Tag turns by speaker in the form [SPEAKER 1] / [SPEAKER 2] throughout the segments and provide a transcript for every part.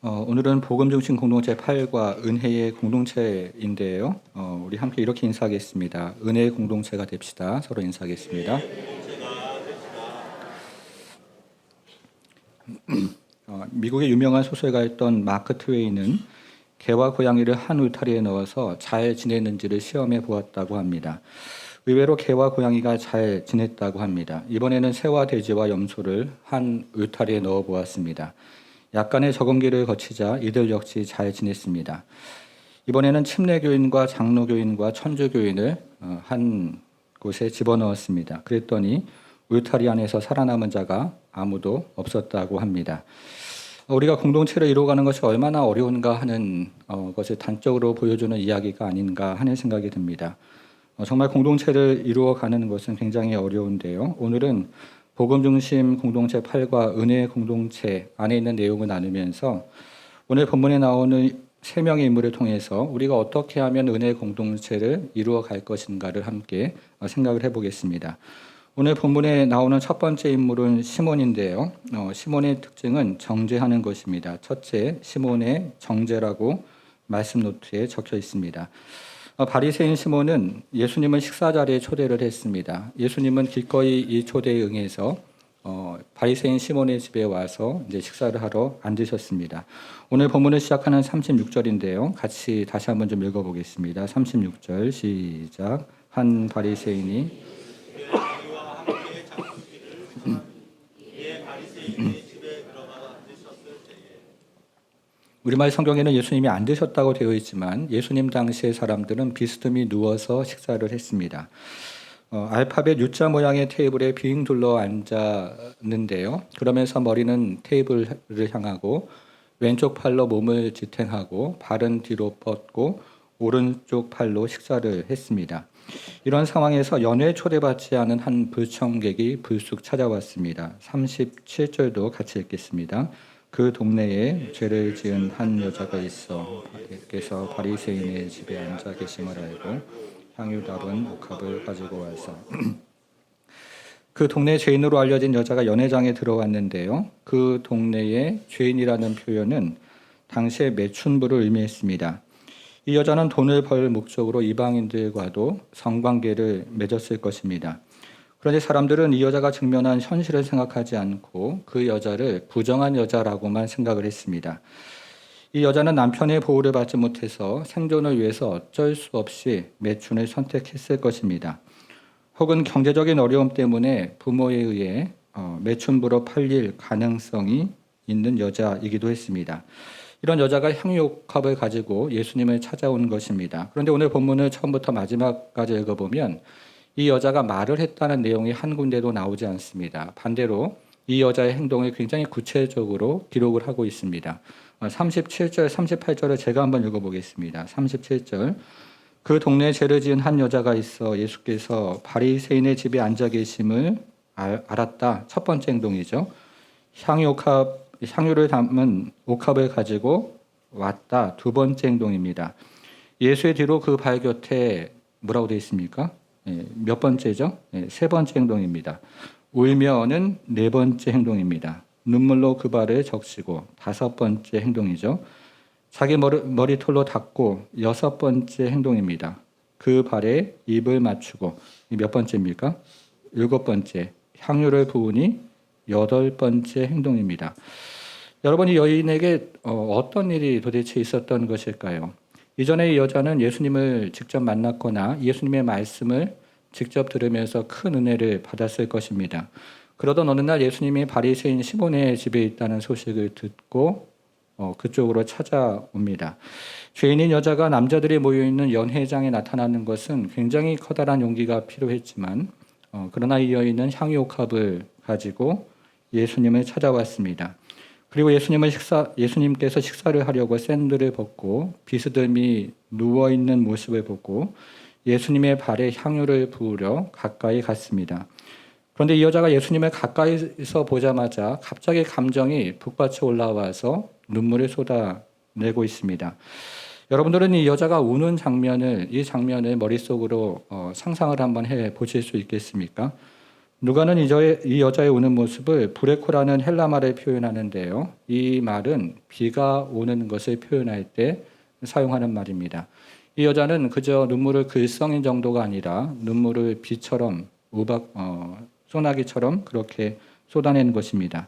[SPEAKER 1] 오늘은 복음 중심 공동체 8과 은혜의 공동체인데요. 우리 함께 이렇게 인사하겠습니다. 은혜의 공동체가 됩시다. 서로 인사하겠습니다. 미국의 유명한 소설가였던 마크 트웨이는 개와 고양이를 한 울타리에 넣어서 잘 지냈는지를 시험해 보았다고 합니다. 의외로 개와 고양이가 잘 지냈다고 합니다. 이번에는 새와 돼지와 염소를 한 울타리에 넣어 보았습니다. 약간의 적응기를 거치자 이들 역시 잘 지냈습니다. 이번에는 침례교인과 장로교인과 천주교인을 한 곳에 집어넣었습니다. 그랬더니 울타리 안에서 살아남은 자가 아무도 없었다고 합니다. 우리가 공동체를 이루어가는 것이 얼마나 어려운가 하는 것을 단적으로 보여주는 이야기가 아닌가 하는 생각이 듭니다. 정말 공동체를 이루어가는 것은 굉장히 어려운데요. 오늘은 복음 중심 공동체 8과 은혜 공동체 안에 있는 내용을 나누면서 오늘 본문에 나오는 세 명의 인물을 통해서 우리가 어떻게 하면 은혜 공동체를 이루어 갈 것인가를 함께 생각을 해보겠습니다. 오늘 본문에 나오는 첫 번째 인물은 시몬인데요. 시몬의 특징은 정죄하는 것입니다. 첫째, 시몬의 정죄라고 말씀 노트에 적혀 있습니다. 바리새인 시몬은 예수님을 식사 자리에 초대를 했습니다. 예수님은 기꺼이 이 초대에 응해서 바리새인 시몬의 집에 와서 이제 식사를 하러 앉으셨습니다. 오늘 본문을 시작하는 36절인데요. 같이 다시 한번 좀 읽어보겠습니다. 36절 시작. 한 바리새인이 우리말 성경에는 예수님이 앉으셨다고 되어 있지만 예수님 당시의 사람들은 비스듬히 누워서 식사를 했습니다. 알파벳 U자 모양의 테이블에 빙 둘러 앉았는데요. 그러면서 머리는 테이블을 향하고 왼쪽 팔로 몸을 지탱하고 발은 뒤로 뻗고 오른쪽 팔로 식사를 했습니다. 이런 상황에서 연회에 초대받지 않은 한 불청객이 불쑥 찾아왔습니다. 37절도 같이 읽겠습니다. 그 동네에 죄를 지은 한 여자가 있어 께서 바리새인의 집에 앉아 계심을 알고 향유 담은 옥합을 가지고 와서 그 동네 죄인으로 알려진 여자가 연회장에 들어왔는데요. 그 동네의 죄인이라는 표현은 당시의 매춘부를 의미했습니다. 이 여자는 돈을 벌 목적으로 이방인들과도 성관계를 맺었을 것입니다. 그런데 사람들은 이 여자가 직면한 현실을 생각하지 않고 그 여자를 부정한 여자라고만 생각을 했습니다. 이 여자는 남편의 보호를 받지 못해서 생존을 위해서 어쩔 수 없이 매춘을 선택했을 것입니다. 혹은 경제적인 어려움 때문에 부모에 의해 매춘부로 팔릴 가능성이 있는 여자이기도 했습니다. 이런 여자가 향유옥합을 가지고 예수님을 찾아온 것입니다. 그런데 오늘 본문을 처음부터 마지막까지 읽어보면 이 여자가 말을 했다는 내용이 한 군데도 나오지 않습니다. 반대로 이 여자의 행동을 굉장히 구체적으로 기록을 하고 있습니다. 37절, 38절을 제가 한번 읽어보겠습니다. 37절. 그 동네에 죄를 지은 한 여자가 있어 예수께서 바리새인의 집에 앉아 계심을 알았다. 첫 번째 행동이죠. 향유를 담은 옥합을 가지고 왔다. 두 번째 행동입니다. 예수의 뒤로 그 발 곁에 뭐라고 되어 있습니까? 몇 번째죠? 세 번째 행동입니다. 울며는 네 번째 행동입니다. 눈물로 그 발을 적시고 다섯 번째 행동이죠. 자기 머리털로 닦고 여섯 번째 행동입니다. 그 발에 입을 맞추고 몇 번째입니까? 일곱 번째. 향유를 부으니 여덟 번째 행동입니다. 여러분, 이 여인에게 어떤 일이 도대체 있었던 것일까요? 이전에 이 여자는 예수님을 직접 만났거나 예수님의 말씀을 직접 들으면서 큰 은혜를 받았을 것입니다. 그러던 어느 날 예수님이 바리새인 시몬의 집에 있다는 소식을 듣고 그쪽으로 찾아옵니다. 죄인인 여자가 남자들이 모여있는 연회장에 나타나는 것은 굉장히 커다란 용기가 필요했지만 그러나 이 여인은 향유옥합을 가지고 예수님을 찾아왔습니다. 그리고 예수님께서 식사를 하려고 샌들을 벗고 비스듬히 누워있는 모습을 보고 예수님의 발에 향유를 부으려 가까이 갔습니다. 그런데 이 여자가 예수님을 가까이서 보자마자 갑자기 감정이 북받쳐 올라와서 눈물을 쏟아내고 있습니다. 여러분들은 이 여자가 우는 이 장면을 머릿속으로 상상을 한번 해 보실 수 있겠습니까? 누가는 이 여자의 우는 모습을 브레코라는 헬라 말을 표현하는데요. 이 말은 비가 오는 것을 표현할 때 사용하는 말입니다. 이 여자는 그저 눈물을 글썽인 정도가 아니라 눈물을 비처럼 소나기처럼 그렇게 쏟아내는 것입니다.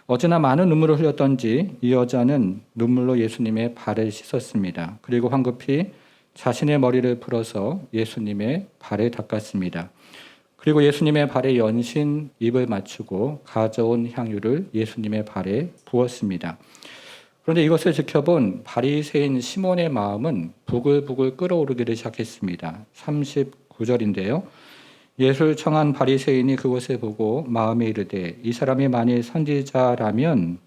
[SPEAKER 1] 어찌나 많은 눈물을 흘렸던지 이 여자는 눈물로 예수님의 발을 씻었습니다. 그리고 황급히 자신의 머리를 풀어서 예수님의 발을 닦았습니다. 그리고 예수님의 발에 연신 입을 맞추고 가져온 향유를 예수님의 발에 부었습니다. 그런데 이것을 지켜본 바리새인 시몬의 마음은 부글부글 끓어오르기를 시작했습니다. 39절인데요. 예수를 청한 바리새인이 그것을 보고 마음에 이르되 이 사람이 만일 선지자라면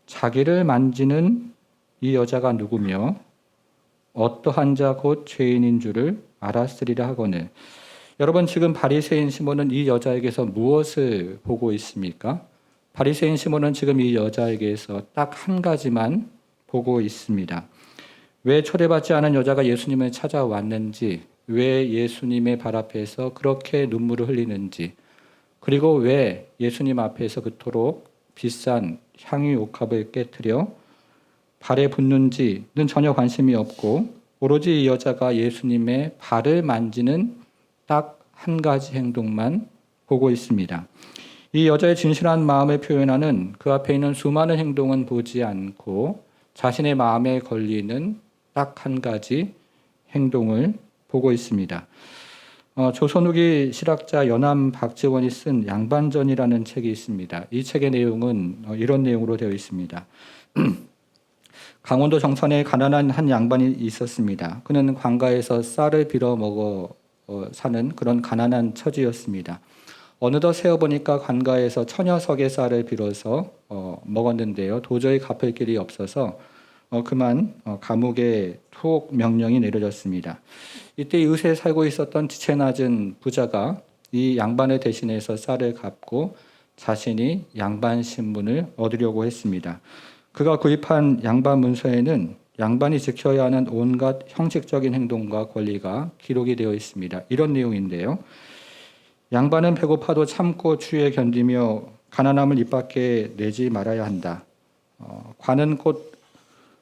[SPEAKER 1] 자기를 만지는 이 여자가 누구며 어떠한 자 곧 죄인인 줄을 알았으리라 하거늘. 여러분, 지금 바리새인 시몬은 이 여자에게서 무엇을 보고 있습니까? 바리새인 시몬은 지금 이 여자에게서 딱 한 가지만 보고 있습니다. 왜 초대받지 않은 여자가 예수님을 찾아왔는지, 왜 예수님의 발 앞에서 그렇게 눈물을 흘리는지, 그리고 왜 예수님 앞에서 그토록 비싼 향유 옥합을 깨뜨려 발에 붓는지는 전혀 관심이 없고 오로지 이 여자가 예수님의 발을 만지는 딱 한 가지 행동만 보고 있습니다. 이 여자의 진실한 마음을 표현하는 그 앞에 있는 수많은 행동은 보지 않고 자신의 마음에 걸리는 딱 한 가지 행동을 보고 있습니다. 조선 후기 실학자 연암 박지원이 쓴 양반전이라는 책이 있습니다. 이 책의 내용은 이런 내용으로 되어 있습니다. 강원도 정선에 가난한 한 양반이 있었습니다. 그는 관가에서 쌀을 빌어 먹어 사는 그런 가난한 처지였습니다. 어느덧 세어보니까 관가에서 천여 석의 쌀을 빌어서 먹었는데요. 도저히 갚을 길이 없어서 그만 감옥에 투옥 명령이 내려졌습니다. 이때 이웃에 살고 있었던 지체 낮은 부자가 이 양반을 대신해서 쌀을 갚고 자신이 양반 신분을 얻으려고 했습니다. 그가 구입한 양반 문서에는 양반이 지켜야 하는 온갖 형식적인 행동과 권리가 기록이 되어 있습니다. 이런 내용인데요. 양반은 배고파도 참고 추위에 견디며 가난함을 입 밖에 내지 말아야 한다. 관은 곧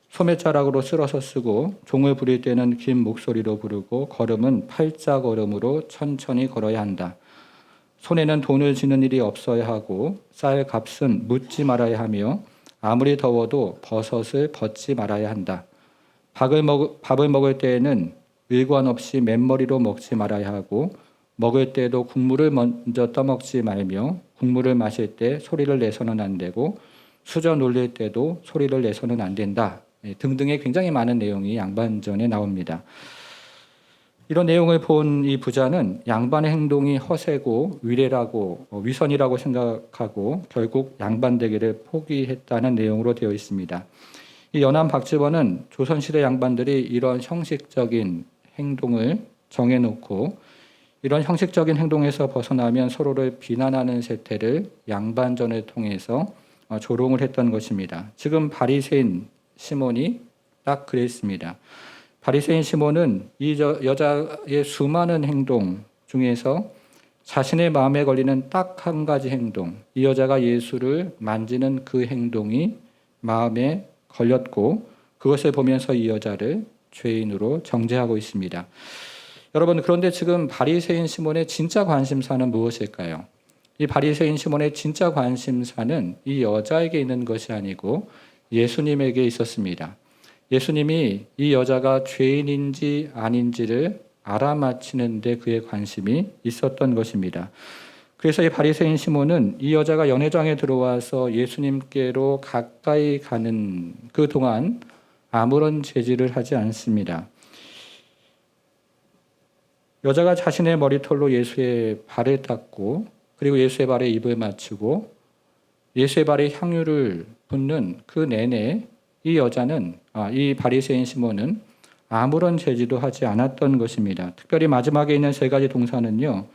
[SPEAKER 1] 소매자락으로 쓸어서 쓰고 종을 부릴 때는 긴 목소리로 부르고 걸음은 팔자걸음으로 천천히 걸어야 한다. 손에는 돈을 쥐는 일이 없어야 하고 쌀 값은 묻지 말아야 하며 아무리 더워도 버섯을 벗지 말아야 한다. 밥을 먹을 때에는 일관 없이 맨머리로 먹지 말아야 하고 먹을 때도 국물을 먼저 떠먹지 말며 국물을 마실 때 소리를 내서는 안 되고 수저 놀릴 때도 소리를 내서는 안 된다. 등등의 굉장히 많은 내용이 양반전에 나옵니다. 이런 내용을 본 이 부자는 양반의 행동이 허세고 위례라고 위선이라고 생각하고 결국 양반되기를 포기했다는 내용으로 되어 있습니다. 이 연암 박지원은 조선시대 양반들이 이런 형식적인 행동을 정해놓고 이런 형식적인 행동에서 벗어나면 서로를 비난하는 세태를 양반전을 통해서 조롱을 했던 것입니다. 지금 바리새인 시몬이 딱 그랬습니다. 바리새인 시몬은 이 여자의 수많은 행동 중에서 자신의 마음에 걸리는 딱 한 가지 행동, 이 여자가 예수를 만지는 그 행동이 마음에 걸렸고 그것을 보면서 이 여자를 죄인으로 정죄하고 있습니다. 여러분, 그런데 지금 바리새인 시몬의 진짜 관심사는 무엇일까요? 이 바리새인 시몬의 진짜 관심사는 이 여자에게 있는 것이 아니고 예수님에게 있었습니다. 예수님이 이 여자가 죄인인지 아닌지를 알아맞히는 데 그의 관심이 있었던 것입니다. 그래서 이 바리새인 시몬은 이 여자가 연회장에 들어와서 예수님께로 가까이 가는 그 동안 아무런 제지를 하지 않습니다. 여자가 자신의 머리털로 예수의 발을 닦고 그리고 예수의 발에 입을 맞추고 예수의 발에 향유를 붓는 그 내내 이 여자는 이 바리새인 시몬은 아무런 제지도 하지 않았던 것입니다. 특별히 마지막에 있는 세 가지 동사는요,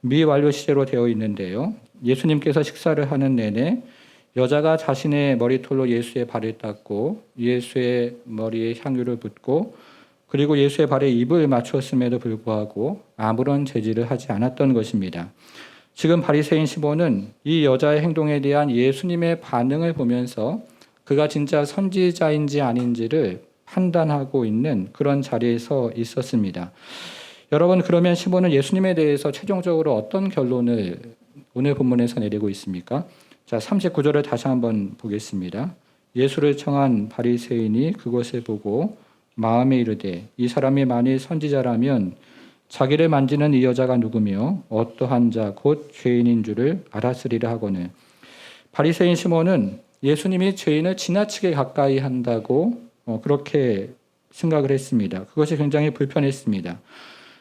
[SPEAKER 1] 미완료 시제로 되어 있는데요. 예수님께서 식사를 하는 내내 여자가 자신의 머리털로 예수의 발을 닦고 예수의 머리에 향유를 붓고 그리고 예수의 발에 입을 맞췄음에도 불구하고 아무런 제지를 하지 않았던 것입니다. 지금 바리새인 시몬은 이 여자의 행동에 대한 예수님의 반응을 보면서 그가 진짜 선지자인지 아닌지를 판단하고 있는 그런 자리에 서 있었습니다. 여러분, 그러면 시몬은 예수님에 대해서 최종적으로 어떤 결론을 오늘 본문에서 내리고 있습니까? 자, 39절을 다시 한번 보겠습니다. 예수를 청한 바리새인이 그것을 보고 마음에 이르되 이 사람이 만일 선지자라면 자기를 만지는 이 여자가 누구며 어떠한 자 곧 죄인인 줄을 알았으리라 하거늘. 바리새인 시몬은 예수님이 죄인을 지나치게 가까이 한다고 그렇게 생각을 했습니다. 그것이 굉장히 불편했습니다.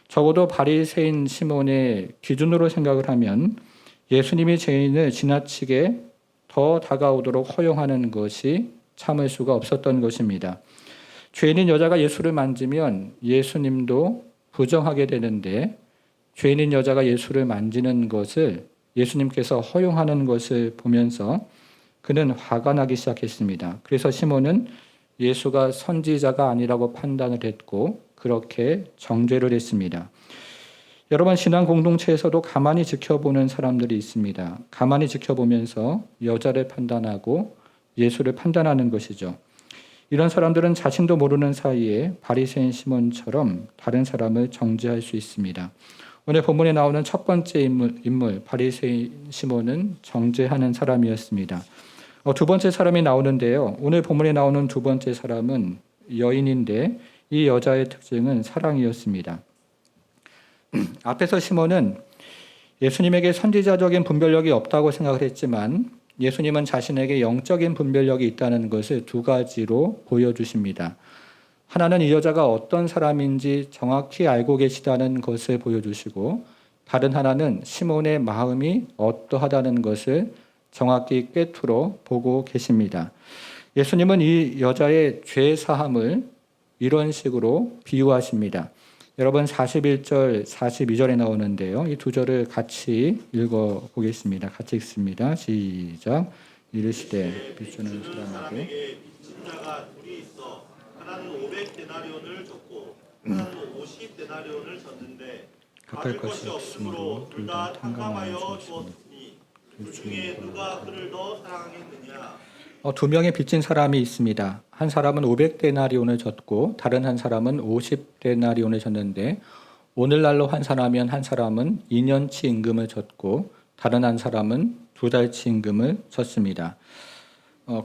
[SPEAKER 1] 적어도 바리새인 시몬의 기준으로 생각을 하면 예수님이 죄인을 지나치게 더 다가오도록 허용하는 것이 참을 수가 없었던 것입니다. 죄인인 여자가 예수를 만지면 예수님도 부정하게 되는데 죄인인 여자가 예수를 만지는 것을 예수님께서 허용하는 것을 보면서 그는 화가 나기 시작했습니다. 그래서 시몬은 예수가 선지자가 아니라고 판단을 했고 그렇게 정죄를 했습니다. 여러분, 신앙 공동체에서도 가만히 지켜보는 사람들이 있습니다. 가만히 지켜보면서 여자를 판단하고 예수를 판단하는 것이죠. 이런 사람들은 자신도 모르는 사이에 바리새인 시몬처럼 다른 사람을 정죄할 수 있습니다. 오늘 본문에 나오는 첫 번째 인물 바리새인 시몬은 정죄하는 사람이었습니다. 두 번째 사람이 나오는데요. 오늘 본문에 나오는 두 번째 사람은 여인인데 이 여자의 특징은 사랑이었습니다. 앞에서 시몬은 예수님에게 선지자적인 분별력이 없다고 생각을 했지만 예수님은 자신에게 영적인 분별력이 있다는 것을 두 가지로 보여주십니다. 하나는 이 여자가 어떤 사람인지 정확히 알고 계시다는 것을 보여주시고 다른 하나는 시몬의 마음이 어떠하다는 것을 정확히 꿰뚫어 보고 계십니다. 예수님은 이 여자의 죄 사함을 이런 식으로 비유하십니다. 여러분 41절, 42절에 나오는데요. 이 두 절을 같이 읽어보겠습니다. 같이 읽습니다. 시작. 이르시되 빚주는 사람에게
[SPEAKER 2] 빚진 자가 둘이 있어 하나는 500데나리온을 줬고 하나는 50데나리온을 줬는데 갚을 것이 없으므로 둘 다 탕감하여 주었으니 둘 중에 누가 그를 더 사랑하겠느냐.
[SPEAKER 1] 두 명의 빚진 사람이 있습니다. 한 사람은 500데나리온을 줬고 다른 한 사람은 50데나리온을 줬는데 오늘날로 환산하면 한 사람은 2년치 임금을 줬고 다른 한 사람은 2달치 임금을 줬습니다.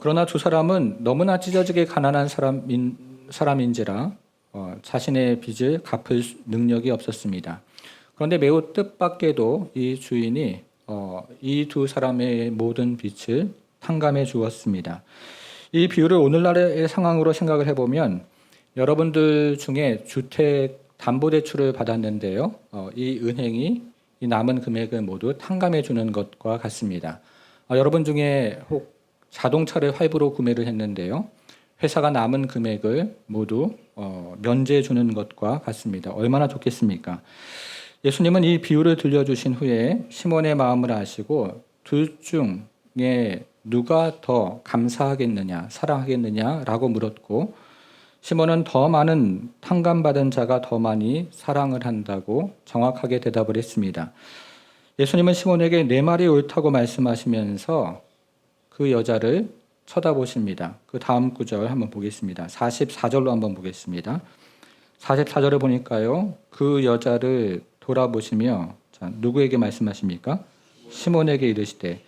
[SPEAKER 1] 그러나 두 사람은 너무나 찢어지게 가난한 사람인지라 자신의 빚을 갚을 능력이 없었습니다. 그런데 매우 뜻밖에도 이 주인이 이 두 사람의 모든 빚을 탕감해 주었습니다. 이 비유를 오늘날의 상황으로 생각을 해보면 여러분들 중에 주택 담보대출을 받았는데요. 이 은행이 이 남은 금액을 모두 탕감해 주는 것과 같습니다. 여러분 중에 혹 자동차를 할부로 구매를 했는데요. 회사가 남은 금액을 모두 면제해 주는 것과 같습니다. 얼마나 좋겠습니까? 예수님은 이 비유를 들려주신 후에 시몬의 마음을 아시고 둘 중에 누가 더 감사하겠느냐, 사랑하겠느냐라고 물었고 시몬은 더 많은 탕감받은 자가 더 많이 사랑을 한다고 정확하게 대답을 했습니다. 예수님은 시몬에게 내 말이 옳다고 말씀하시면서 그 여자를 쳐다보십니다. 그 다음 구절 한번 보겠습니다. 44절로 한번 보겠습니다. 44절을 보니까요. 그 여자를 돌아보시며 누구에게 말씀하십니까? 시몬에게 이르시되.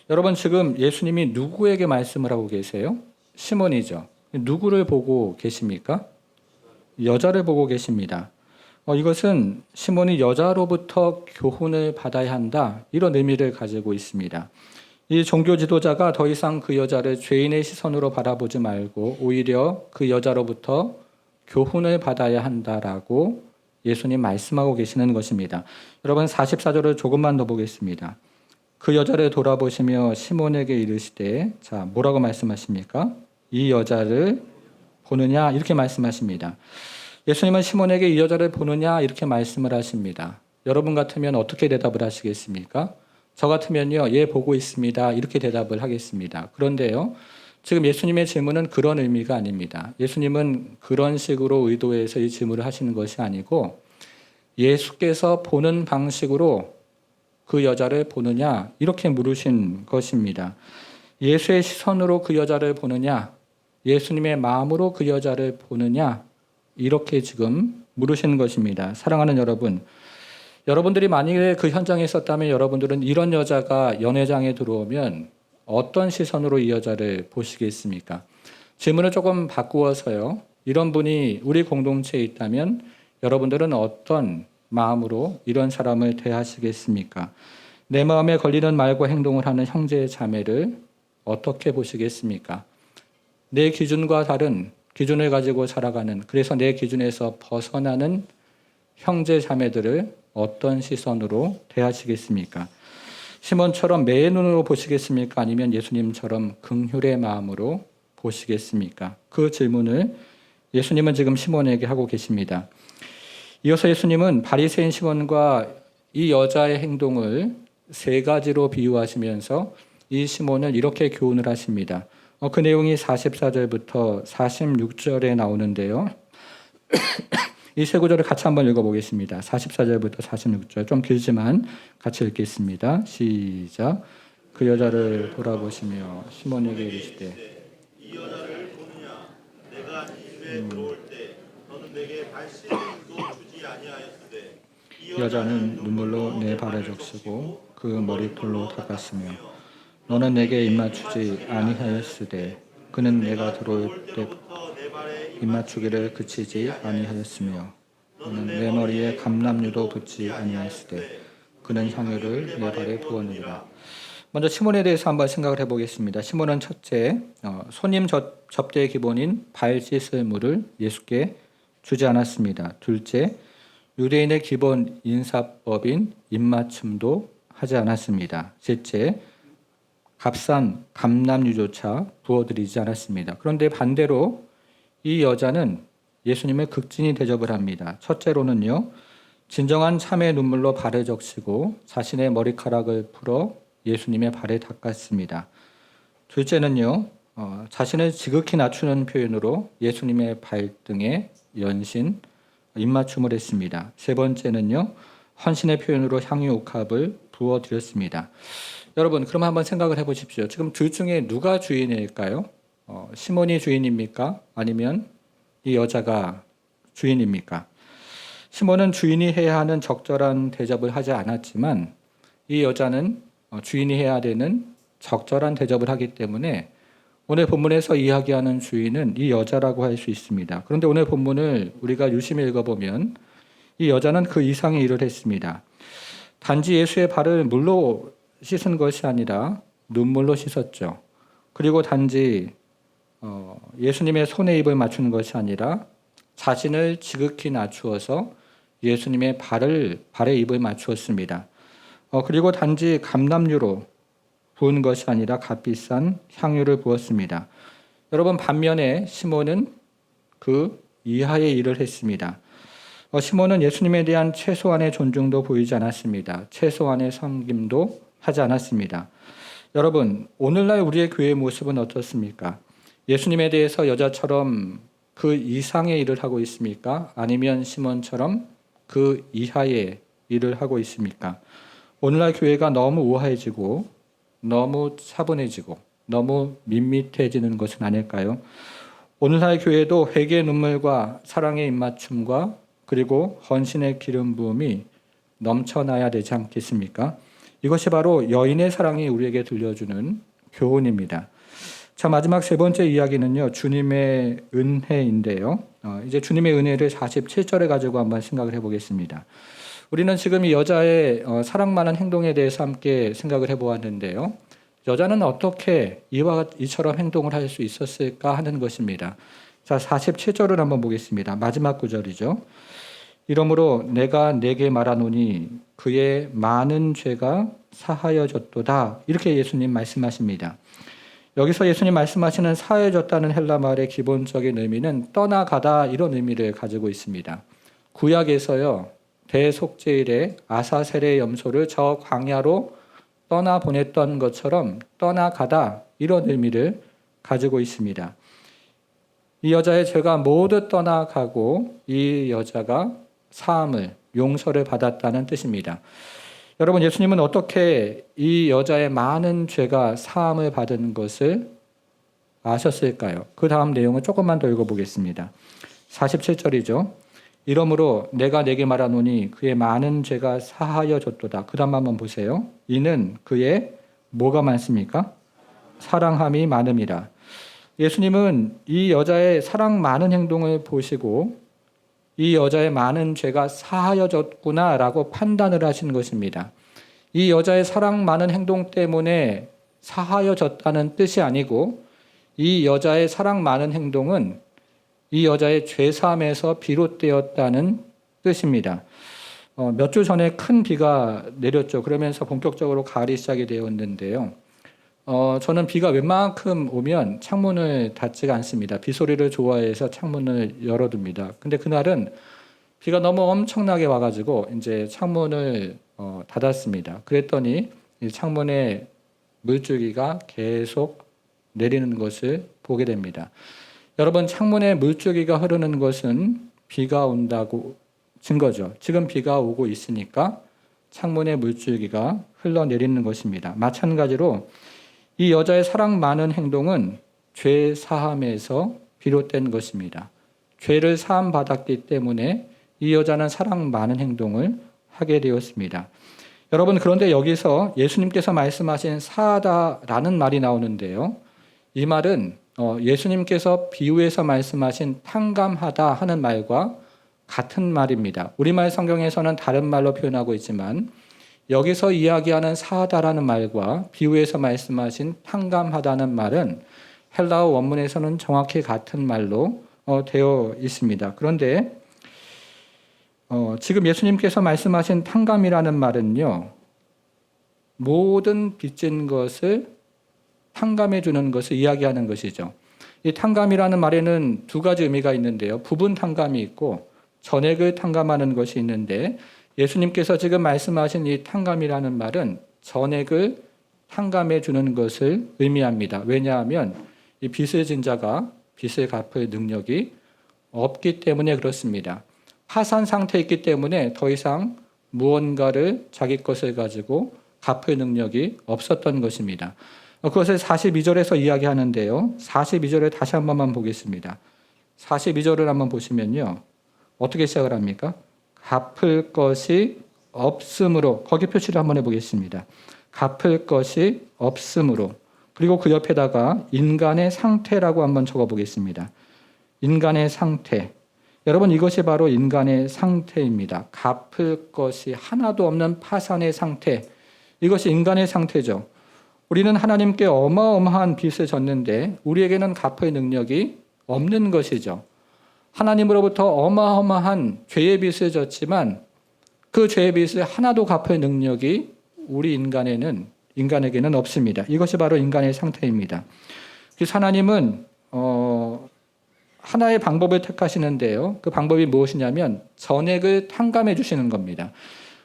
[SPEAKER 1] 여러분 지금 예수님이 누구에게 말씀을 하고 계세요? 시몬이죠. 누구를 보고 계십니까? 여자를 보고 계십니다. 이것은 시몬이 여자로부터 교훈을 받아야 한다 이런 의미를 가지고 있습니다. 이 종교 지도자가 더 이상 그 여자를 죄인의 시선으로 바라보지 말고 오히려 그 여자로부터 교훈을 받아야 한다라고 예수님 말씀하고 계시는 것입니다. 여러분 44절을 조금만 더 보겠습니다. 그 여자를 돌아보시며 시몬에게 이르시되 자 뭐라고 말씀하십니까? 이 여자를 보느냐 이렇게 말씀하십니다. 예수님은 시몬에게 이 여자를 보느냐 이렇게 말씀을 하십니다. 여러분 같으면 어떻게 대답을 하시겠습니까? 저 같으면요 예 보고 있습니다 이렇게 대답을 하겠습니다. 그런데요 지금 예수님의 질문은 그런 의미가 아닙니다. 예수님은 그런 식으로 의도해서 이 질문을 하시는 것이 아니고 예수께서 보는 방식으로 그 여자를 보느냐 이렇게 물으신 것입니다. 예수의 시선으로 그 여자를 보느냐, 예수님의 마음으로 그 여자를 보느냐 이렇게 지금 물으신 것입니다. 사랑하는 여러분, 여러분들이 만약에 그 현장에 있었다면 여러분들은 이런 여자가 연회장에 들어오면 어떤 시선으로 이 여자를 보시겠습니까? 질문을 조금 바꾸어서요. 이런 분이 우리 공동체에 있다면 여러분들은 어떤 마음으로 이런 사람을 대하시겠습니까? 내 마음에 걸리는 말과 행동을 하는 형제 자매를 어떻게 보시겠습니까? 내 기준과 다른 기준을 가지고 살아가는, 그래서 내 기준에서 벗어나는 형제 자매들을 어떤 시선으로 대하시겠습니까? 시몬처럼 매의 눈으로 보시겠습니까? 아니면 예수님처럼 긍휼의 마음으로 보시겠습니까? 그 질문을 예수님은 지금 시몬에게 하고 계십니다. 이어서 예수님은 바리새인 시몬과 이 여자의 행동을 세 가지로 비유하시면서 이 시몬을 이렇게 교훈을 하십니다. 그 내용이 44절부터 46절에 나오는데요. 이 세 구절을 같이 한번 읽어보겠습니다. 44절부터 46절, 좀 길지만 같이 읽겠습니다. 시작. 그 여자를 돌아보시며 시몬에게 이르시되
[SPEAKER 2] 이 여자를 보느냐? 내가 이 집에 들어올 때 너는 내게 발 씻음도 주지 아니하였으되 이
[SPEAKER 1] 여자는 눈물로 내 발을 적시고 그 머리털로 닦았으며 너는 내게 입맞추지 아니하였으되 그는 내가 들어올 때부터 입맞추기를 그치지 아니하였으며 너는 내 머리에 감람유도 붓지 아니하였으되 그는 향유를 내 발에 부었느니라. 먼저 시몬에 대해서 한번 생각을 해보겠습니다. 시몬은 첫째, 손님 접대의 기본인 발 씻을 물을 예수께 주지 않았습니다. 둘째, 유대인의 기본 인사법인 입맞춤도 하지 않았습니다. 셋째, 값싼 감람유조차 부어드리지 않았습니다. 그런데 반대로 이 여자는 예수님의 극진히 대접을 합니다. 첫째로는요, 진정한 참의 눈물로 발을 적시고 자신의 머리카락을 풀어 예수님의 발에 닦았습니다. 둘째는요, 자신을 지극히 낮추는 표현으로 예수님의 발등에 연신 입맞춤을 했습니다. 세 번째는요, 헌신의 표현으로 향유 옥합을 부어드렸습니다. 여러분, 그럼 한번 생각을 해보십시오. 지금 둘 중에 누가 주인일까요? 시몬이 주인입니까? 아니면 이 여자가 주인입니까? 시몬은 주인이 해야 하는 적절한 대접을 하지 않았지만 이 여자는 주인이 해야 되는 적절한 대접을 하기 때문에 오늘 본문에서 이야기하는 주인은 이 여자라고 할 수 있습니다. 그런데 오늘 본문을 우리가 유심히 읽어보면 이 여자는 그 이상의 일을 했습니다. 단지 예수의 발을 물로 씻은 것이 아니라 눈물로 씻었죠. 그리고 단지 예수님의 손에 입을 맞추는 것이 아니라 자신을 지극히 낮추어서 예수님의 발에 입을 맞추었습니다. 그리고 단지 감람유로 부은 것이 아니라 값비싼 향유를 부었습니다. 여러분, 반면에 시몬은 그 이하의 일을 했습니다. 시몬은 예수님에 대한 최소한의 존중도 보이지 않았습니다. 최소한의 섬김도 하지 않았습니다. 여러분, 오늘날 우리의 교회의 모습은 어떻습니까? 예수님에 대해서 여자처럼 그 이상의 일을 하고 있습니까? 아니면 시몬처럼 그 이하의 일을 하고 있습니까? 오늘날 교회가 너무 우아해지고 너무 차분해지고 너무 밋밋해지는 것은 아닐까요? 오늘날 교회도 회개의 눈물과 사랑의 입맞춤과 그리고 헌신의 기름 부음이 넘쳐나야 되지 않겠습니까? 이것이 바로 여인의 사랑이 우리에게 들려주는 교훈입니다. 자, 마지막 세 번째 이야기는요, 주님의 은혜인데요. 이제 주님의 은혜를 47절에 가지고 한번 생각을 해보겠습니다. 우리는 지금 이 여자의 사랑 많은 행동에 대해서 함께 생각을 해보았는데요. 여자는 어떻게 이처럼 행동을 할 수 있었을까 하는 것입니다. 자, 47절을 한번 보겠습니다. 마지막 구절이죠. 이러므로 내가 내게 말하노니 그의 많은 죄가 사하여졌도다. 이렇게 예수님 말씀하십니다. 여기서 예수님 말씀하시는 사하여졌다는 헬라 말의 기본적인 의미는 떠나가다 이런 의미를 가지고 있습니다. 구약에서요, 대속죄일에 아사셀의 염소를 저 광야로 떠나보냈던 것처럼 떠나가다 이런 의미를 가지고 있습니다. 이 여자의 죄가 모두 떠나가고 이 여자가 사함을, 용서를 받았다는 뜻입니다. 여러분, 예수님은 어떻게 이 여자의 많은 죄가 사함을 받은 것을 아셨을까요? 그 다음 내용을 조금만 더 읽어보겠습니다. 47절이죠. 이러므로 내가 내게 말하노니 그의 많은 죄가 사하여졌도다. 그 다음 한번 보세요. 이는 그의 뭐가 많습니까? 사랑함이 많음이라. 예수님은 이 여자의 사랑 많은 행동을 보시고 이 여자의 많은 죄가 사하여졌구나라고 판단을 하신 것입니다. 이 여자의 사랑 많은 행동 때문에 사하여졌다는 뜻이 아니고 이 여자의 사랑 많은 행동은 이 여자의 죄사함에서 비롯되었다는 뜻입니다. 몇 주 전에 큰 비가 내렸죠. 그러면서 본격적으로 가을이 시작이 되었는데요. 저는 비가 웬만큼 오면 창문을 닫지가 않습니다. 비 소리를 좋아해서 창문을 열어둡니다. 근데 그날은 비가 너무 엄청나게 와가지고 이제 창문을 닫았습니다. 그랬더니 이 창문에 물줄기가 계속 내리는 것을 보게 됩니다. 여러분, 창문에 물줄기가 흐르는 것은 비가 온다고 증거죠. 지금 비가 오고 있으니까 창문에 물줄기가 흘러내리는 것입니다. 마찬가지로 이 여자의 사랑 많은 행동은 죄 사함에서 비롯된 것입니다. 죄를 사함 받았기 때문에 이 여자는 사랑 많은 행동을 하게 되었습니다. 여러분, 그런데 여기서 예수님께서 말씀하신 사하다라는 말이 나오는데요. 이 말은 예수님께서 비유에서 말씀하신 탕감하다 하는 말과 같은 말입니다. 우리말 성경에서는 다른 말로 표현하고 있지만 여기서 이야기하는 사하다라는 말과 비유에서 말씀하신 탕감하다는 말은 헬라어 원문에서는 정확히 같은 말로 되어 있습니다. 그런데 지금 예수님께서 말씀하신 탕감이라는 말은요, 모든 빚진 것을 탕감해 주는 것을 이야기하는 것이죠. 이 탕감이라는 말에는 두 가지 의미가 있는데요. 부분 탕감이 있고 전액을 탕감하는 것이 있는데 예수님께서 지금 말씀하신 이 탕감이라는 말은 전액을 탕감해 주는 것을 의미합니다. 왜냐하면 이 빚을 진 자가 빚을 갚을 능력이 없기 때문에 그렇습니다. 파산 상태에 있기 때문에 더 이상 무언가를 자기 것을 가지고 갚을 능력이 없었던 것입니다. 그것을 42절에서 이야기하는데요. 42절을 다시 한 번만 보겠습니다. 42절을 한번 보시면요. 어떻게 시작을 합니까? 갚을 것이 없으므로, 거기 표시를 한번 해보겠습니다. 갚을 것이 없으므로. 그리고 그 옆에다가 인간의 상태라고 한번 적어보겠습니다. 인간의 상태. 여러분, 이것이 바로 인간의 상태입니다. 갚을 것이 하나도 없는 파산의 상태. 이것이 인간의 상태죠. 우리는 하나님께 어마어마한 빚을 졌는데 우리에게는 갚을 능력이 없는 것이죠. 하나님으로부터 어마어마한 죄의 빚을 졌지만 그 죄의 빚을 하나도 갚을 능력이 우리 인간에게는 없습니다. 이것이 바로 인간의 상태입니다. 그래서 하나님은 하나의 방법을 택하시는데요. 그 방법이 무엇이냐면 전액을 탕감해 주시는 겁니다.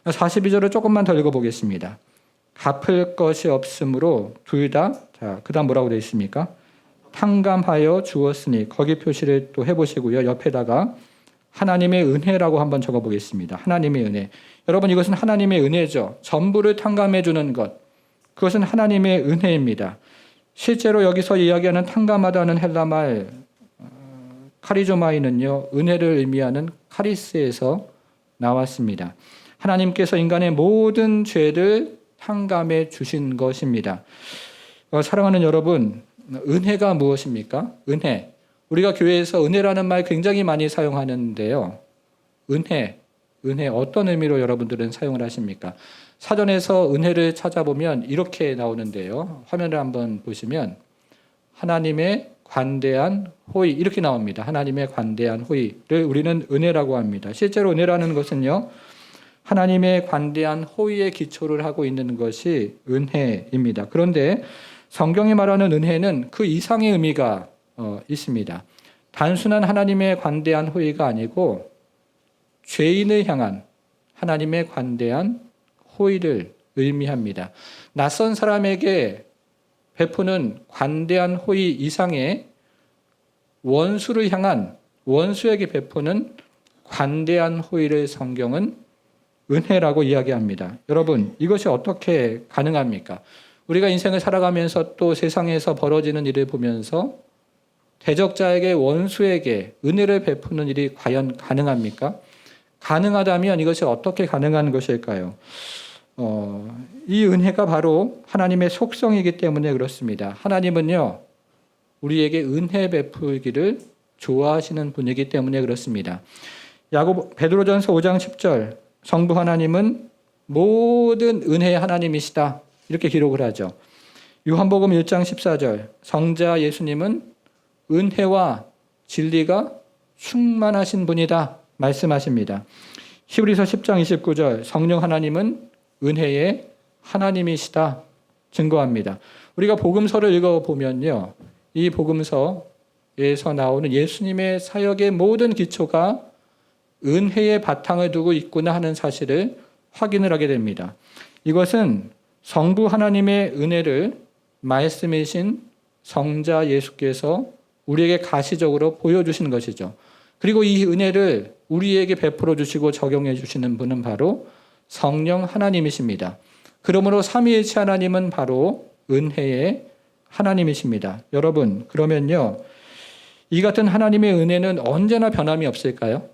[SPEAKER 1] 42절을 조금만 더 읽어보겠습니다. 갚을 것이 없으므로 둘 다, 자, 그 다음 뭐라고 되어 있습니까? 탕감하여 주었으니, 거기 표시를 또 해보시고요. 옆에다가 하나님의 은혜라고 한번 적어보겠습니다. 하나님의 은혜. 여러분, 이것은 하나님의 은혜죠. 전부를 탕감해 주는 것. 그것은 하나님의 은혜입니다. 실제로 여기서 이야기하는 탕감하다는 헬라말 카리조마이는요, 은혜를 의미하는 카리스에서 나왔습니다. 하나님께서 인간의 모든 죄를 탕감해 주신 것입니다. 사랑하는 여러분, 은혜가 무엇입니까? 은혜. 우리가 교회에서 은혜라는 말 굉장히 많이 사용하는데요. 은혜 어떤 의미로 여러분들은 사용을 하십니까? 사전에서 은혜를 찾아보면 이렇게 나오는데요. 화면을 한번 보시면 하나님의 관대한 호의, 이렇게 나옵니다. 하나님의 관대한 호의를 우리는 은혜라고 합니다. 실제로 은혜라는 것은요, 하나님의 관대한 호의에 기초를 하고 있는 것이 은혜입니다. 그런데 성경이 말하는 은혜는 그 이상의 의미가 있습니다. 단순한 하나님의 관대한 호의가 아니고 죄인을 향한 하나님의 관대한 호의를 의미합니다. 낯선 사람에게 베푸는 관대한 호의 이상의 원수에게 베푸는 관대한 호의를 성경은 은혜라고 이야기합니다. 여러분, 이것이 어떻게 가능합니까? 우리가 인생을 살아가면서 또 세상에서 벌어지는 일을 보면서 대적자에게 원수에게 은혜를 베푸는 일이 과연 가능합니까? 가능하다면 이것이 어떻게 가능한 것일까요? 이 은혜가 바로 하나님의 속성이기 때문에 그렇습니다. 하나님은요, 우리에게 은혜 베풀기를 좋아하시는 분이기 때문에 그렇습니다. 베드로전서 5장 10절, 성부 하나님은 모든 은혜의 하나님이시다, 이렇게 기록을 하죠. 요한복음 1장 14절, 성자 예수님은 은혜와 진리가 충만하신 분이다 말씀하십니다. 히브리서 10장 29절, 성령 하나님은 은혜의 하나님이시다 증거합니다. 우리가 복음서를 읽어보면요, 이 복음서에서 나오는 예수님의 사역의 모든 기초가 은혜의 바탕을 두고 있구나 하는 사실을 확인을 하게 됩니다. 이것은 성부 하나님의 은혜를 말씀이신 성자 예수께서 우리에게 가시적으로 보여주신 것이죠. 그리고 이 은혜를 우리에게 베풀어 주시고 적용해 주시는 분은 바로 성령 하나님이십니다. 그러므로 삼위일체 하나님은 바로 은혜의 하나님이십니다. 여러분, 그러면요, 이 같은 하나님의 은혜는 언제나 변함이 없을까요?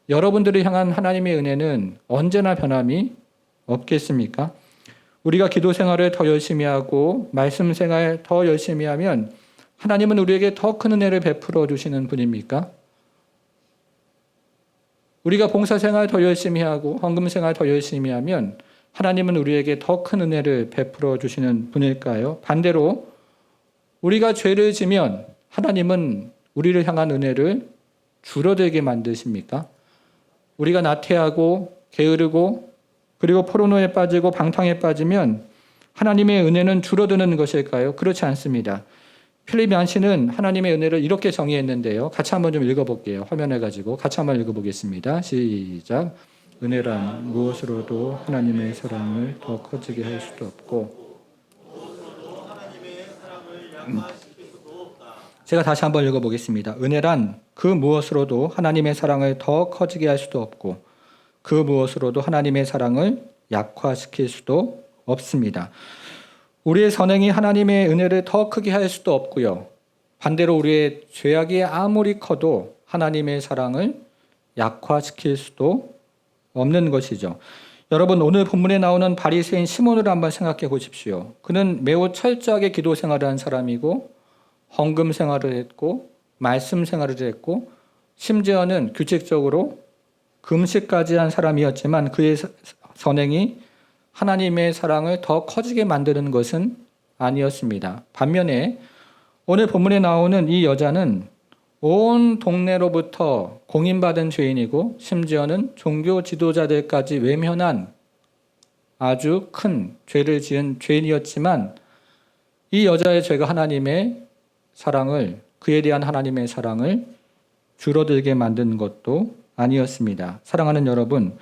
[SPEAKER 1] 여러분들을 향한 하나님의 은혜는 언제나 변함이 없겠습니까? 우리가 기도 생활을 더 열심히 하고 말씀 생활 더 열심히 하면 하나님은 우리에게 더 큰 은혜를 베풀어 주시는 분입니까? 우리가 봉사 생활 더 열심히 하고 헌금 생활 더 열심히 하면 하나님은 우리에게 더 큰 은혜를 베풀어 주시는 분일까요? 반대로 우리가 죄를 지면 하나님은 우리를 향한 은혜를 줄어들게 만드십니까? 우리가 나태하고 게으르고 그리고 포르노에 빠지고 방탕에 빠지면 하나님의 은혜는 줄어드는 것일까요? 그렇지 않습니다. 필립 얀시는 하나님의 은혜를 이렇게 정의했는데요. 같이 한번 좀 읽어볼게요. 화면을 가지고 같이 한번 읽어보겠습니다. 시작. 은혜란 무엇으로도 하나님의 사랑을 더 커지게 할 수도 없고, 제가 다시 한번 읽어보겠습니다. 은혜란 그 무엇으로도 하나님의 사랑을 더 커지게 할 수도 없고, 그 무엇으로도 하나님의 사랑을 약화시킬 수도 없습니다. 우리의 선행이 하나님의 은혜를 더 크게 할 수도 없고요. 반대로 우리의 죄악이 아무리 커도 하나님의 사랑을 약화시킬 수도 없는 것이죠. 여러분, 오늘 본문에 나오는 바리새인 시몬을 한번 생각해 보십시오. 그는 매우 철저하게 기도 생활을 한 사람이고 헌금 생활을 했고 말씀 생활을 했고 심지어는 규칙적으로 금식까지 한 사람이었지만 그의 선행이 하나님의 사랑을 더 커지게 만드는 것은 아니었습니다. 반면에 오늘 본문에 나오는 이 여자는 온 동네로부터 공인받은 죄인이고 심지어는 종교 지도자들까지 외면한 아주 큰 죄를 지은 죄인이었지만 이 여자의 죄가 하나님의 사랑을, 그에 대한 하나님의 사랑을 줄어들게 만든 것도 아니었습니다. 사랑하는 여러분,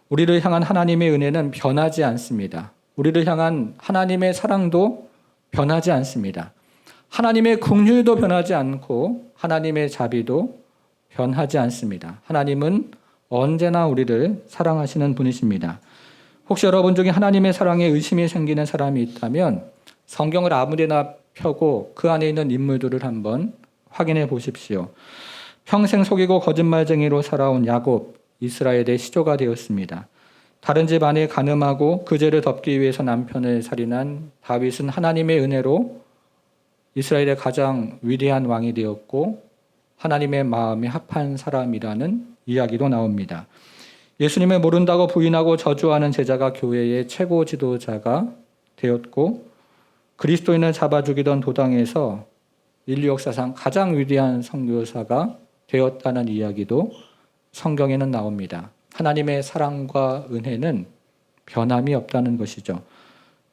[SPEAKER 1] 우리를 향한 하나님의 은혜는 변하지 않습니다. 우리를 향한 하나님의 사랑도 변하지 않습니다. 하나님의 긍휼도 변하지 않고 하나님의 자비도 변하지 않습니다. 하나님은 언제나 우리를 사랑하시는 분이십니다. 혹시 여러분 중에 하나님의 사랑에 의심이 생기는 사람이 있다면 성경을 아무데나 펴고 그 안에 있는 인물들을 한번 확인해 보십시오. 평생 속이고 거짓말쟁이로 살아온 야곱, 이스라엘의 시조가 되었습니다. 다른 집 아내 간음하고 그 죄를 덮기 위해서 남편을 살인한 다윗은 하나님의 은혜로 이스라엘의 가장 위대한 왕이 되었고 하나님의 마음에 합한 사람이라는 이야기도 나옵니다. 예수님을 모른다고 부인하고 저주하는 제자가 교회의 최고 지도자가 되었고 그리스도인을 잡아 죽이던 도당에서 인류 역사상 가장 위대한 선교사가 되었다는 이야기도 성경에는 나옵니다. 하나님의 사랑과 은혜는 변함이 없다는 것이죠.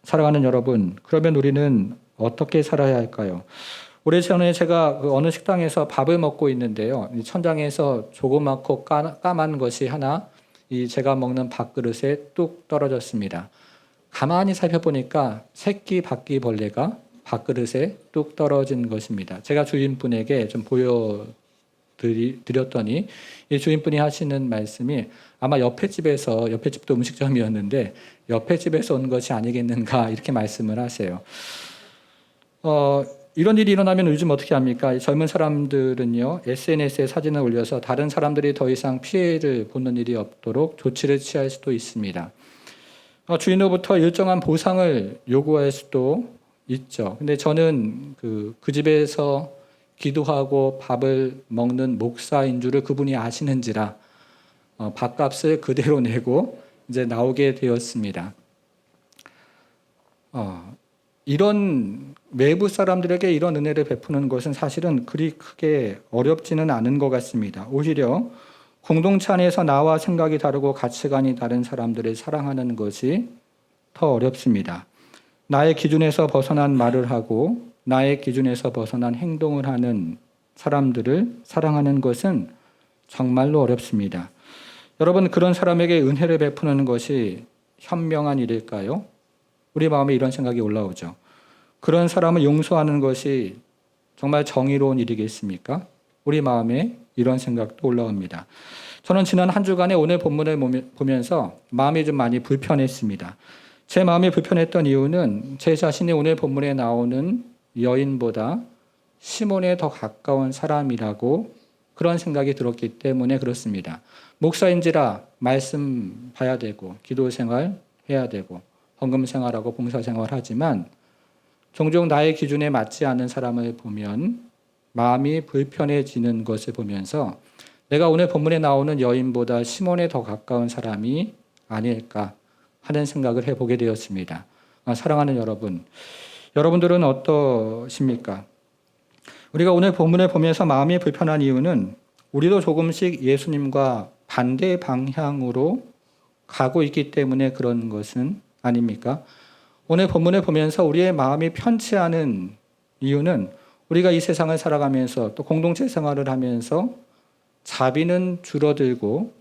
[SPEAKER 1] 사랑하는 여러분, 그러면 우리는 어떻게 살아야 할까요? 오래전에 제가 어느 식당에서 밥을 먹고 있는데요. 천장에서 조그맣고 까만 것이 하나 제가 먹는 밥그릇에 뚝 떨어졌습니다. 가만히 살펴보니까 새끼 바퀴벌레가 밥그릇에 뚝 떨어진 것입니다. 제가 주인분에게 좀 드렸더니 이 주인분이 하시는 말씀이 아마 옆에 집도 음식점이었는데 옆에 집에서 온 것이 아니겠는가 이렇게 말씀을 하세요. 이런 일이 일어나면 요즘 어떻게 합니까? 젊은 사람들은요, SNS에 사진을 올려서 다른 사람들이 더 이상 피해를 보는 일이 없도록 조치를 취할 수도 있습니다. 주인으로부터 일정한 보상을 요구할 수도 있죠. 근데 저는 그 집에서 기도하고 밥을 먹는 목사인 줄을 그분이 아시는지라 밥값을 그대로 내고 이제 나오게 되었습니다. 이런 외부 사람들에게 이런 은혜를 베푸는 것은 사실은 그리 크게 어렵지는 않은 것 같습니다. 오히려 공동체 안에서 나와 생각이 다르고 가치관이 다른 사람들을 사랑하는 것이 더 어렵습니다. 나의 기준에서 벗어난 말을 하고 나의 기준에서 벗어난 행동을 하는 사람들을 사랑하는 것은 정말로 어렵습니다. 여러분, 그런 사람에게 은혜를 베푸는 것이 현명한 일일까요? 우리 마음에 이런 생각이 올라오죠. 그런 사람을 용서하는 것이 정말 정의로운 일이겠습니까? 우리 마음에 이런 생각도 올라옵니다. 저는 지난 한 주간에 오늘 본문을 보면서 마음이 좀 많이 불편했습니다. 제 마음이 불편했던 이유는 제 자신이 오늘 본문에 나오는 여인보다 시몬에 더 가까운 사람이라고 그런 생각이 들었기 때문에 그렇습니다. 목사인지라 말씀 봐야 되고 기도 생활 해야 되고 헌금 생활하고 봉사 생활하지만 종종 나의 기준에 맞지 않는 사람을 보면 마음이 불편해지는 것을 보면서 내가 오늘 본문에 나오는 여인보다 시몬에 더 가까운 사람이 아닐까 하는 생각을 해보게 되었습니다. 사랑하는 여러분, 여러분들은 어떠십니까? 우리가 오늘 본문을 보면서 마음이 불편한 이유는 우리도 조금씩 예수님과 반대 방향으로 가고 있기 때문에 그런 것은 아닙니까? 오늘 본문을 보면서 우리의 마음이 편치 않은 이유는 우리가 이 세상을 살아가면서 또 공동체 생활을 하면서 자비는 줄어들고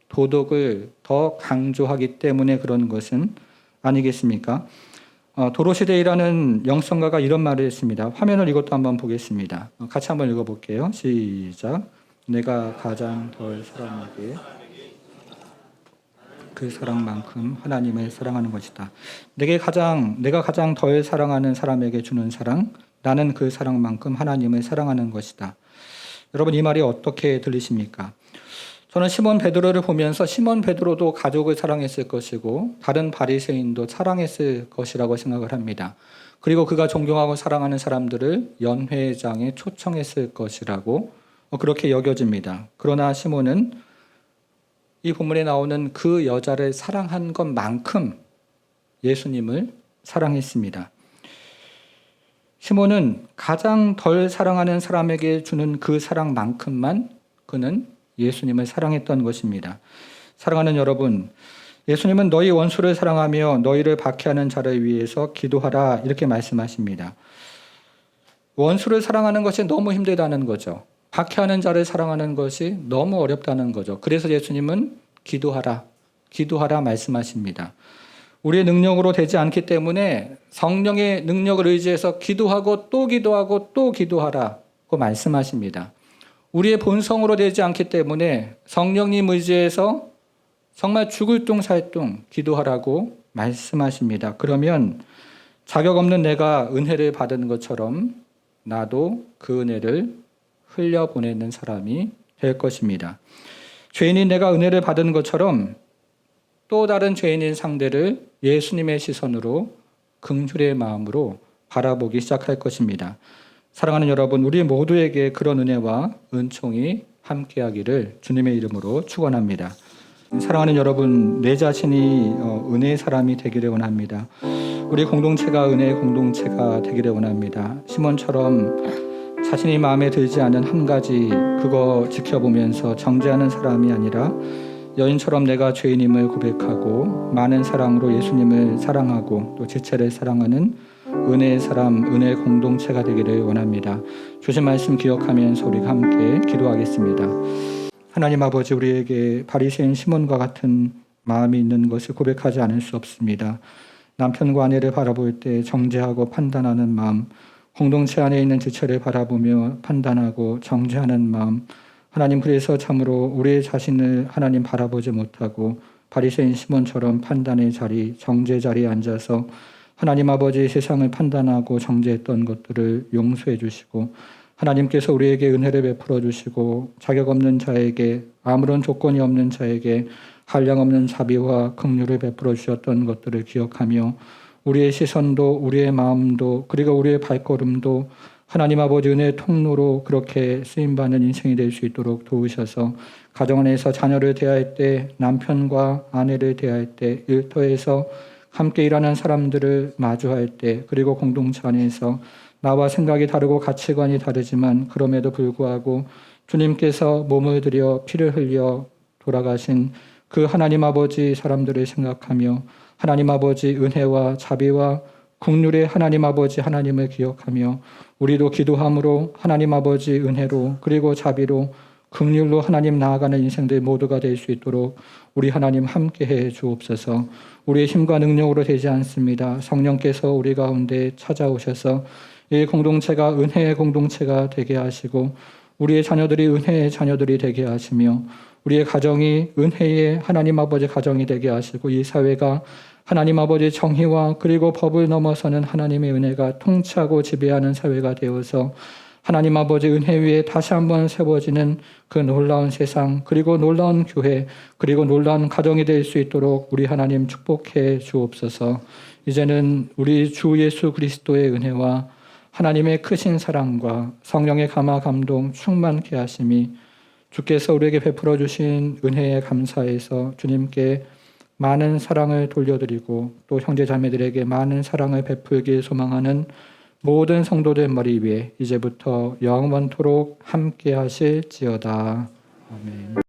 [SPEAKER 1] 도덕을 더 강조하기 때문에 그런 것은 아니겠습니까? 도로시데이라는 영성가가 이런 말을 했습니다. 화면을 이것도 한번 보겠습니다. 같이 한번 읽어볼게요. 시작. 내가 가장 덜 사랑하게 그 사랑만큼 하나님을 사랑하는 것이다. 내가 가장 덜 사랑하는 사람에게 주는 사랑, 나는 그 사랑만큼 하나님을 사랑하는 것이다. 여러분, 이 말이 어떻게 들리십니까? 저는 시몬 베드로를 보면서 시몬 베드로도 가족을 사랑했을 것이고 다른 바리새인도 사랑했을 것이라고 생각을 합니다. 그리고 그가 존경하고 사랑하는 사람들을 연회장에 초청했을 것이라고 그렇게 여겨집니다. 그러나 시몬은 이 본문에 나오는 그 여자를 사랑한 것만큼 예수님을 사랑했습니다. 시몬은 가장 덜 사랑하는 사람에게 주는 그 사랑만큼만 그는 예수님을 사랑했던 것입니다. 사랑하는 여러분, 예수님은 너희 원수를 사랑하며 너희를 박해하는 자를 위해서 기도하라 이렇게 말씀하십니다. 원수를 사랑하는 것이 너무 힘들다는 거죠. 박해하는 자를 사랑하는 것이 너무 어렵다는 거죠. 그래서 예수님은 기도하라 말씀하십니다. 우리의 능력으로 되지 않기 때문에 성령의 능력을 의지해서 기도하고 또 기도하고 또 기도하라고 말씀하십니다. 우리의 본성으로 되지 않기 때문에 성령님 의지해서 정말 죽을 둥 살 둥 기도하라고 말씀하십니다. 그러면 자격 없는 내가 은혜를 받은 것처럼 나도 그 은혜를 흘려보내는 사람이 될 것입니다. 죄인인 내가 은혜를 받은 것처럼 또 다른 죄인인 상대를 예수님의 시선으로 긍휼의 마음으로 바라보기 시작할 것입니다. 사랑하는 여러분, 우리 모두에게 그런 은혜와 은총이 함께하기를 주님의 이름으로 축원합니다. 사랑하는 여러분, 내 자신이 은혜의 사람이 되기를 원합니다. 우리 공동체가 은혜의 공동체가 되기를 원합니다. 시몬처럼 자신이 마음에 들지 않은 한 가지 그거 지켜보면서 정죄하는 사람이 아니라 여인처럼 내가 죄인임을 고백하고 많은 사랑으로 예수님을 사랑하고 또 지체를 사랑하는 은혜의 사람, 은혜의 공동체가 되기를 원합니다. 주신 말씀 기억하면서 우리가 함께 기도하겠습니다. 하나님 아버지, 우리에게 바리새인 시몬과 같은 마음이 있는 것을 고백하지 않을 수 없습니다. 남편과 아내를 바라볼 때 정죄하고 판단하는 마음, 공동체 안에 있는 지체를 바라보며 판단하고 정죄하는 마음, 하나님, 그래서 참으로 우리의 자신을 하나님 바라보지 못하고 바리새인 시몬처럼 판단의 자리, 정죄 자리에 앉아서 하나님 아버지 세상을 판단하고 정죄했던 것들을 용서해 주시고, 하나님께서 우리에게 은혜를 베풀어 주시고 자격 없는 자에게, 아무런 조건이 없는 자에게 한량 없는 자비와 긍휼을 베풀어 주셨던 것들을 기억하며 우리의 시선도 우리의 마음도 그리고 우리의 발걸음도 하나님 아버지 은혜의 통로로 그렇게 쓰임받는 인생이 될 수 있도록 도우셔서, 가정 안에서 자녀를 대할 때, 남편과 아내를 대할 때, 일터에서 함께 일하는 사람들을 마주할 때, 그리고 공동체 안에서 나와 생각이 다르고 가치관이 다르지만 그럼에도 불구하고 주님께서 몸을 들여 피를 흘려 돌아가신 그 하나님 아버지 사람들을 생각하며 하나님 아버지 은혜와 자비와 긍휼의 하나님 아버지 하나님을 기억하며 우리도 기도함으로 하나님 아버지 은혜로 그리고 자비로 긍휼로 하나님 나아가는 인생들 모두가 될 수 있도록 우리 하나님 함께해 주옵소서. 우리의 힘과 능력으로 되지 않습니다. 성령께서 우리 가운데 찾아오셔서 이 공동체가 은혜의 공동체가 되게 하시고 우리의 자녀들이 은혜의 자녀들이 되게 하시며 우리의 가정이 은혜의 하나님 아버지 가정이 되게 하시고 이 사회가 하나님 아버지 정의와 그리고 법을 넘어서는 하나님의 은혜가 통치하고 지배하는 사회가 되어서 하나님 아버지 은혜 위에 다시 한번 세워지는 그 놀라운 세상, 그리고 놀라운 교회, 그리고 놀라운 가정이 될 수 있도록 우리 하나님 축복해 주옵소서. 이제는 우리 주 예수 그리스도의 은혜와 하나님의 크신 사랑과 성령의 감화 감동 충만케 하심이 주께서 우리에게 베풀어 주신 은혜에 감사해서 주님께 많은 사랑을 돌려드리고 또 형제 자매들에게 많은 사랑을 베풀길 소망하는 모든 성도들 머리 위에 이제부터 영원토록 함께 하실지어다. 아멘.